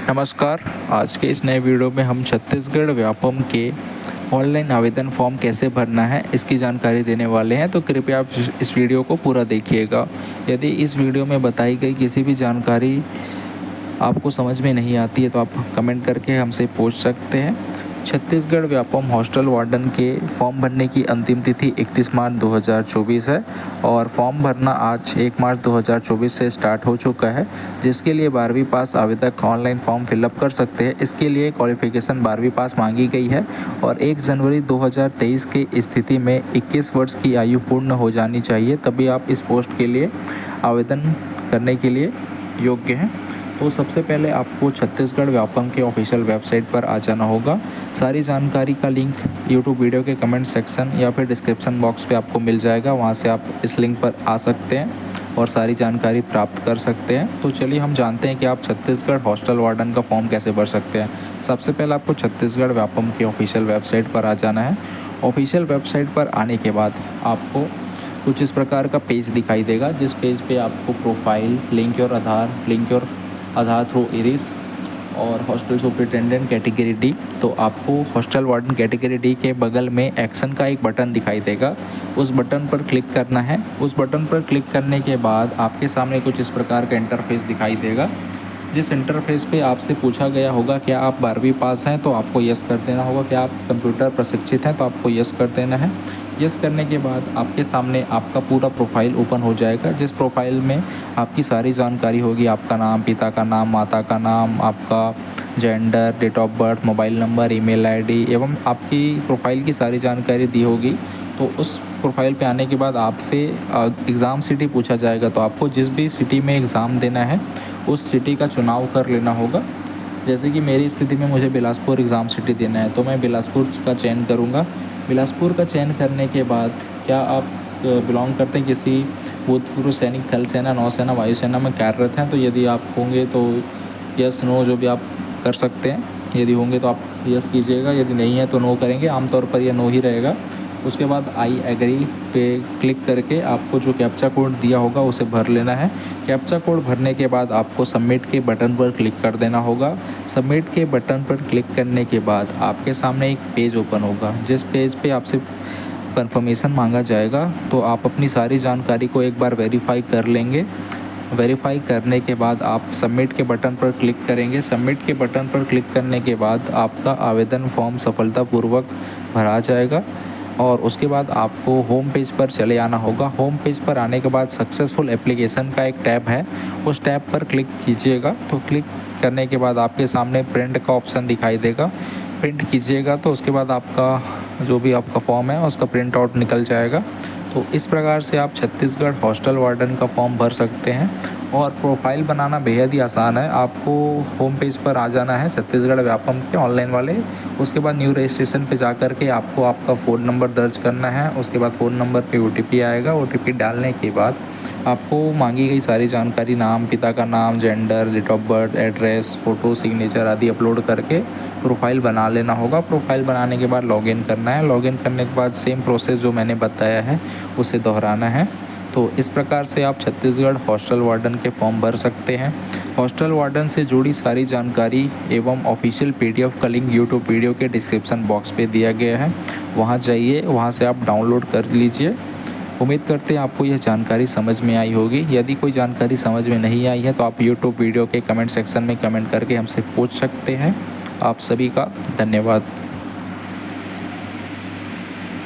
नमस्कार। आज के इस नए वीडियो में हम छत्तीसगढ़ व्यापम के ऑनलाइन आवेदन फॉर्म कैसे भरना है इसकी जानकारी देने वाले हैं, तो कृपया आप इस वीडियो को पूरा देखिएगा। यदि इस वीडियो में बताई गई किसी भी जानकारी आपको समझ में नहीं आती है तो आप कमेंट करके हमसे पूछ सकते हैं। छत्तीसगढ़ व्यापम हॉस्टल वार्डन के फॉर्म भरने की अंतिम तिथि 31 मार्च 2024 है और फॉर्म भरना आज 1 मार्च 2024 से स्टार्ट हो चुका है, जिसके लिए 12वीं पास आवेदक ऑनलाइन फॉर्म फिलअप कर सकते हैं। इसके लिए क्वालिफिकेशन 12वीं पास मांगी गई है और 1 जनवरी 2023 की स्थिति में 21 वर्ष की आयु पूर्ण हो जानी चाहिए, तभी आप इस पोस्ट के लिए आवेदन करने के लिए योग्य हैं। तो सबसे पहले आपको छत्तीसगढ़ व्यापम के ऑफिशियल वेबसाइट पर आ जाना होगा। सारी जानकारी का लिंक यूट्यूब वीडियो के कमेंट सेक्शन या फिर डिस्क्रिप्शन बॉक्स पे आपको मिल जाएगा, वहाँ से आप इस लिंक पर आ सकते हैं और सारी जानकारी प्राप्त कर सकते हैं। तो चलिए हम जानते हैं कि आप छत्तीसगढ़ हॉस्टल वार्डन का फॉर्म कैसे भर सकते हैं। सबसे पहले आपको छत्तीसगढ़ व्यापम की ऑफिशियल वेबसाइट पर आ जाना है। ऑफिशियल वेबसाइट पर आने के बाद आपको कुछ इस प्रकार का पेज दिखाई देगा, जिस पेज पे आपको profile, link your Aadhaar through iris और हॉस्टल सुपरिटेंडेंट कैटेगरी डी। तो आपको हॉस्टल वार्डन कैटेगरी डी के बगल में एक्शन का एक बटन दिखाई देगा, उस बटन पर क्लिक करना है। उस बटन पर क्लिक करने के बाद आपके सामने कुछ इस प्रकार का इंटरफेस दिखाई देगा, जिस इंटरफेस पे आपसे पूछा गया होगा क्या आप 12वीं पास हैं, तो आपको यस कर देना होगा। क्या आप कंप्यूटर प्रशिक्षित हैं, तो आपको यस कर देना है। यस करने के बाद आपके सामने आपका पूरा प्रोफाइल ओपन हो जाएगा, जिस प्रोफाइल में आपकी सारी जानकारी होगी। आपका नाम, पिता का नाम, माता का नाम, आपका gender, date of birth, mobile number, email ID एवं आपकी प्रोफाइल की सारी जानकारी दी होगी। तो उस प्रोफाइल पे आने के बाद आपसे एग्ज़ाम सिटी पूछा जाएगा, तो आपको जिस भी सिटी में एग्ज़ाम देना है उस सिटी का चुनाव कर लेना होगा। जैसे कि मेरी स्थिति में मुझे बिलासपुर एग्ज़ाम सिटी देना है, तो मैं बिलासपुर का चयन करूँगा। बिलासपुर का चयन करने के बाद क्या आप बिलोंग करते हैं किसी भूतपूर्व सैनिक, थल सेना, नौसेना, वायुसेना में कार्यरत हैं, तो यदि आप होंगे तो यस नो जो भी आप कर सकते हैं। यदि होंगे तो आप यस कीजिएगा, यदि नहीं है तो नो करेंगे। आमतौर पर यह नो ही रहेगा। उसके बाद आई एग्री पे क्लिक करके आपको जो कैप्चा कोड दिया होगा उसे भर लेना है। कैप्चा कोड भरने के बाद आपको सबमिट के बटन पर क्लिक कर देना होगा। सबमिट के बटन पर क्लिक करने के बाद आपके सामने एक पेज ओपन होगा, जिस पेज पे आपसे कंफर्मेशन मांगा जाएगा। तो आप अपनी सारी जानकारी को एक बार वेरीफाई कर लेंगे। वेरीफाई करने के बाद आप सबमिट के बटन पर क्लिक करेंगे। सबमिट के बटन पर क्लिक करने के बाद आपका आवेदन फॉर्म सफलतापूर्वक भरा जाएगा और उसके बाद आपको होम पेज पर चले आना होगा। होम पेज पर आने के बाद सक्सेसफुल एप्लीकेशन का एक टैब है, उस टैब पर क्लिक कीजिएगा। तो क्लिक करने के बाद आपके सामने प्रिंट का ऑप्शन दिखाई देगा, प्रिंट कीजिएगा। तो उसके बाद आपका जो भी आपका फॉर्म है उसका प्रिंट आउट निकल जाएगा। तो इस प्रकार से आप छत्तीसगढ़ हॉस्टल वार्डन का फॉर्म भर सकते हैं और प्रोफाइल बनाना बेहद ही आसान है। आपको होम पेज पर आ जाना है छत्तीसगढ़ व्यापम के ऑनलाइन वाले। उसके बाद न्यू रजिस्ट्रेशन पे जा कर के आपको आपका फ़ोन नंबर दर्ज करना है। उसके बाद फ़ोन नंबर पे OTP आएगा। OTP डालने के बाद आपको मांगी गई सारी जानकारी, नाम, पिता का नाम, gender, date of birth, address, photo, signature आदि अपलोड करके प्रोफाइल बना लेना होगा। प्रोफाइल बनाने के बाद लॉगिन करना है। लॉगिन करने के बाद सेम प्रोसेस जो मैंने बताया है उसे दोहराना है। तो इस प्रकार से आप छत्तीसगढ़ हॉस्टल वार्डन के फॉर्म भर सकते हैं। हॉस्टल वार्डन से जुड़ी सारी जानकारी एवं ऑफिशियल PDF का लिंक यूट्यूब वीडियो के डिस्क्रिप्शन बॉक्स पे दिया गया है, वहाँ जाइए, वहाँ से आप डाउनलोड कर लीजिए। उम्मीद करते हैं आपको यह जानकारी समझ में आई होगी। यदि कोई जानकारी समझ में नहीं आई है तो आप यूट्यूब वीडियो के कमेंट सेक्शन में कमेंट करके हमसे पूछ सकते हैं। आप सभी का धन्यवाद।